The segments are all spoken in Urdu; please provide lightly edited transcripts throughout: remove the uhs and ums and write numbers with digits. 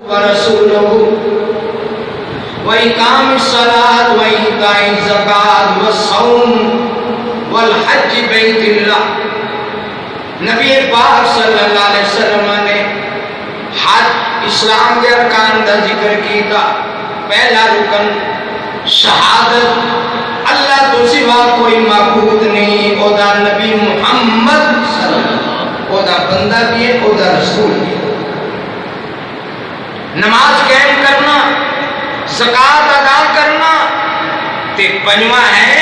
ورسوله وإقام الصلاة وإيتاء الزكاة والصوم والحج بیت اللہ. نبی پاک صلی اللہ علیہ وسلم نے حج اسلام کے ارکان کا ذکر کیتا. پہلا رکن شہادت اللہ تو سوا کوئی معبود نہیں، او دا نبی محمد صلی اللہ علیہ وسلم او دا بندہ بھی ہے، او دا رسول بھی ہے. نماز قائم کرنا، زکات ادا کرنا، تے پنجواں ہے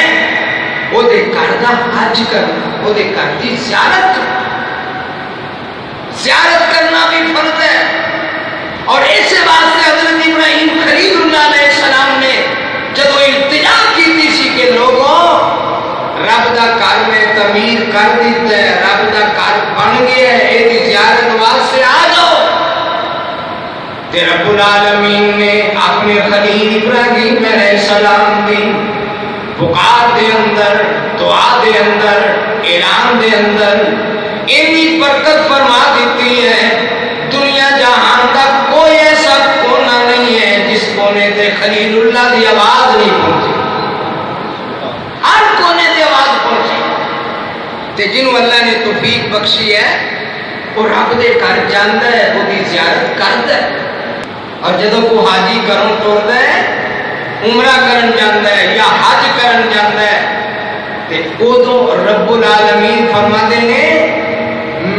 او دے گھر دا حج کرنا، او دے گھر دی زیارت کرنا. زیارت کرنا بھی فرض ہے. اور ایسے واسطے حضرت ابراہیم خلیل اللہ علیہ السلام نے جدو التجا کی سی کہ لوگوں رب دا گھر میں تعمیر کر دیتا ہے، رب دا گھر بن گیا ہے، اے دی زیارت واسطے آ جاؤ. تے رب العالمین نے اپنے خلیل ابراہیم علیہ السلام دی پکار دے اندر، دعا دے اندر، اعلان دے اندر ایسی برکت فرما دیتی ہے. دنیا جہان کا کوئی ایسا کونا نہیں ہے جس کونے تے خلیل اللہ دی آواز نہیں پہنچی. ہر کونے دی آواز پہنچی. تے جنہوں اللہ نے توفیق بخشی ہے وہ رب دے گھر جاندا ہے، وہ دی زیارت کردا ہے. اور جدوں کو حاجی گھروں ٹردا ہے، عمرہ کرن جاندا ہے یا حج کرن جاندا ہے، تے ادوں رب العالمین فرماتے نے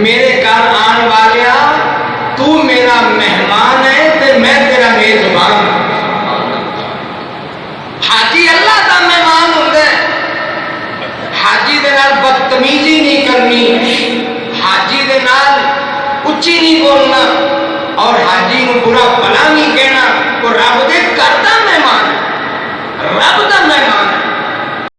میرے گھر آن والیا تو میرا مہمان ہے تے میں تیرا میزبان ہوں. حاجی اللہ دا مہمان ہوندا ہے. حاجی دے نال بدتمیزی نہیں کرنی، حاجی دے نال اچھی نہیں بولنا، اور حاجی نو برا بھلا